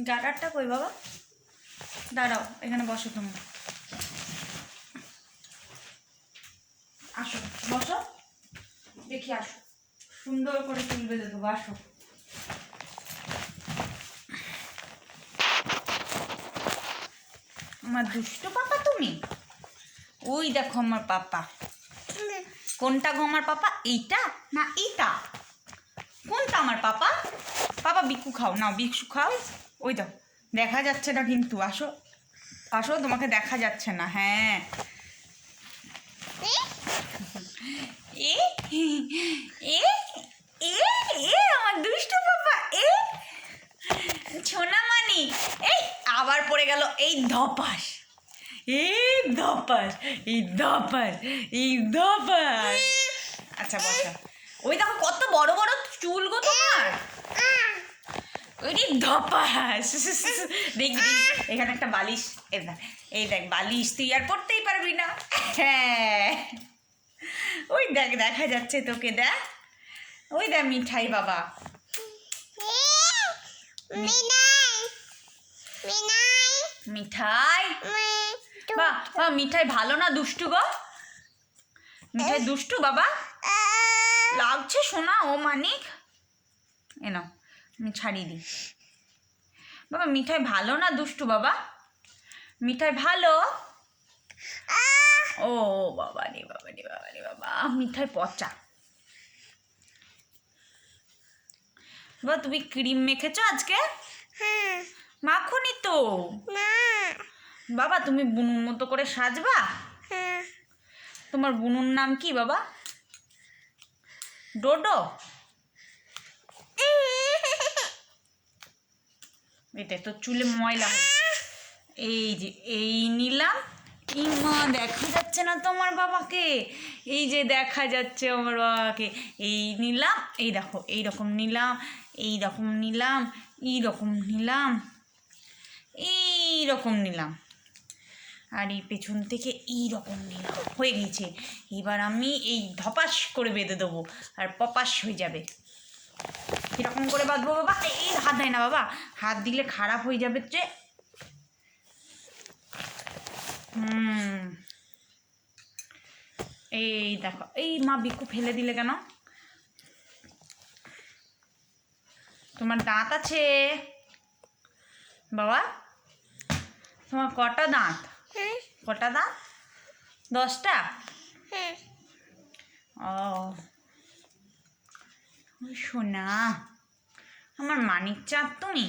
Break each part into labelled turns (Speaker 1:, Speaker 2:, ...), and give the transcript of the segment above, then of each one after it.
Speaker 1: গাডারটা কই বাবা? দাঁড়াও, এখানে বসো তুমি। আসো, বসো, দেখি আসো, সুন্দর করে চুল বেঁধে দেবো। আসো। আমার দুষ্ট পাপা তুমি। ওই দেখো আমার পাপা। কোনটা গো আমার পাপা? এইটা না এইটা? কোনটা আমার পাপা? পাপা বিকু খাও, নাও বিকু খাও। ওই দাও, দেখা যাচ্ছে না কিন্তু। আসো আসো, তোমাকে দেখা যাচ্ছে না। হ্যাঁ, এ এ এ এ আমার দুষ্ট পাপা। এ সোনামানি। এই আবার পড়ে গেল। এই ধপাস, এই ধপাস, এই ধপাস, এই ধপাস। আচ্ছা বসা। ওই দেখো কত বড় বড় চুল গো তোমার। ওই ধপাস। দেখবি এখানে একটা বালিশ। এই দেখ বালিশ, তুই আর পড়তেই পারবি না। হ্যাঁ, ওই দেখ দেখা যাচ্ছে তোকে। দেখ ওই দেখ মিঠাই বাবা। মিঠাই বাহ বাহ, মিঠাই ভালো না দুষ্টু গো? মিঠাই দুষ্টু বাবা লাগছে শোনা। ও মানিক এনো, আমি ছাড়িয়ে দিই বাবা। মিঠাই ভালো না দুষ্টু বাবা? মিঠাই ভালো? ও বাবা রে বাবা রে বাবা রে বাবা, মিঠাই পচা। বাবা তুমি ক্রিম মেখেছো আজকে? মাখনি তো বাবা। তুমি বুনুর মতো করে সাজবা? তোমার বুনুর নাম কি বাবা? ডোডো? এটা তো চুলে ময়লা। এই যে এই নিলাম। ইমা দেখা যাচ্ছে না তোমার বাবাকে? এই যে দেখা যাচ্ছে আমার বাবাকে। এই নিলাম, এই দেখো এইরকম নিলাম, এইরকম নিলাম, এইরকম নিলাম, এইরকম নিলাম, আর এই পেছন থেকে এইরকম নিলাম। হয়ে গেছে। এবার আমি এই ধপাস করে বেঁধে দেবো, আর পপাস হয়ে যাবে। কীরকম করে বাঁধবো বাবা? এই হাত দেয় না বাবা, হাত দিলে খারাপ হয়ে যাবে। যে এই দেখো। এই মা বিকু ফেলে দিলে কেন? তোমার দাঁত আছে বাবা? তোমার কটা দাঁত? কটা দাঁত? 10টা? ও সোনা, আমার মানিক চাঁদ তুমি।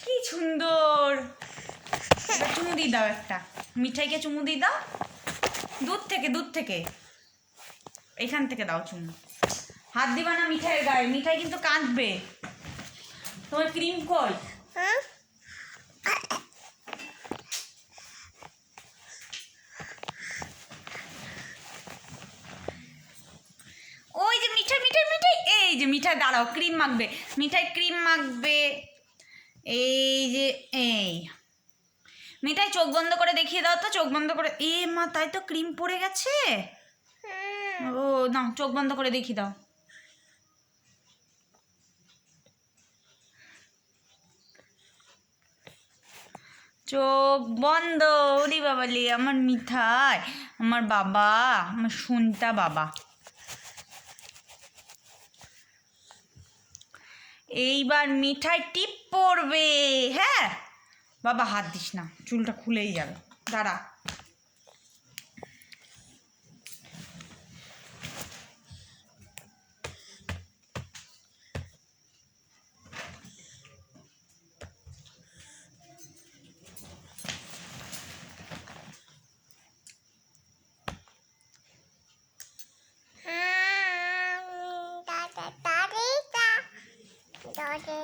Speaker 1: কি সুন্দর। এবার চুমু দিয়ে দাও একটা। মিঠাইকে চুমু দিয়ে দাও। দূর থেকে, দূর থেকে, এখান থেকে দাও চুমু। হাত দিবা না মিঠাইয়ের গায়ে, মিঠাই কিন্তু কাঁদবে। তোমার ক্রিম কই? ওই যে মিঠাই মিঠাই মিঠাই, এই যে মিঠাই দাঁড়াও, ক্রিম মাখবে। মিঠাই ক্রিম মাখবে। এই যে এই মিঠাই চোখ বন্ধ করে দেখিয়ে দাও তো, চোখ বন্ধ করে। এ মা, তাই তো ক্রিম পড়ে গেছে। ও না, চোখ বন্ধ করে দেখিয়ে দাও। চোখ বন্ধ। ওরে বাবা লে, আমার মিঠাই, আমার বাবা, আমার শুনতা বাবা। এইবার মিঠাই টিপ পড়বে। হ্যাঁ বাবা, হাত দিস না, চুলটা খুলেই যাবে। দাঁড়া।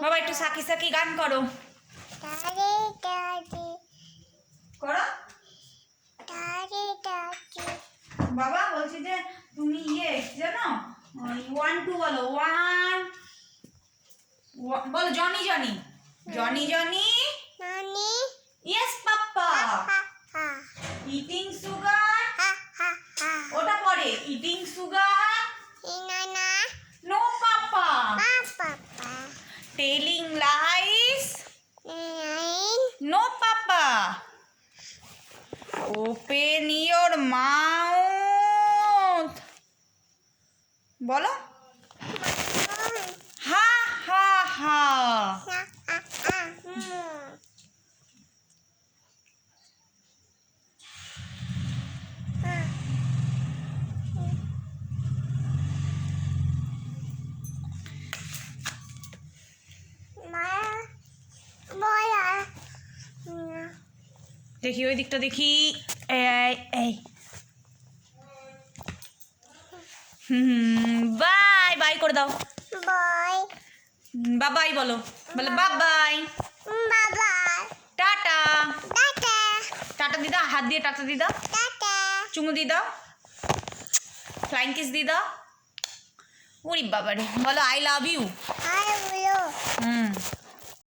Speaker 1: বাবা একটু সাকি সাকি গান করো। করো বাবা। বলছি যে তুমি জানো 1 2 বলো। 1 বলো। Johny Johny Johny Johny. Yes papa. Eating sugar. ওটা পরে eating sugar. Telling lies? No, Papa. Open your mouth. বলো। হা হা হা। দেখি ওই দিকটা দেখি। এই এই বাই বাই করে দাও।
Speaker 2: বাই
Speaker 1: বাবাই বলো, বলো বাবাই, টাটা।
Speaker 2: টাটা
Speaker 1: টাটা দি দাও, হাত দিয়ে টাটা দি দাও,
Speaker 2: টাটা
Speaker 1: চুমু দি দাও, ফ্লাইং কিস দি দাও। ওরে বাবা রে, বলো আই লাভ ইউ।
Speaker 2: আই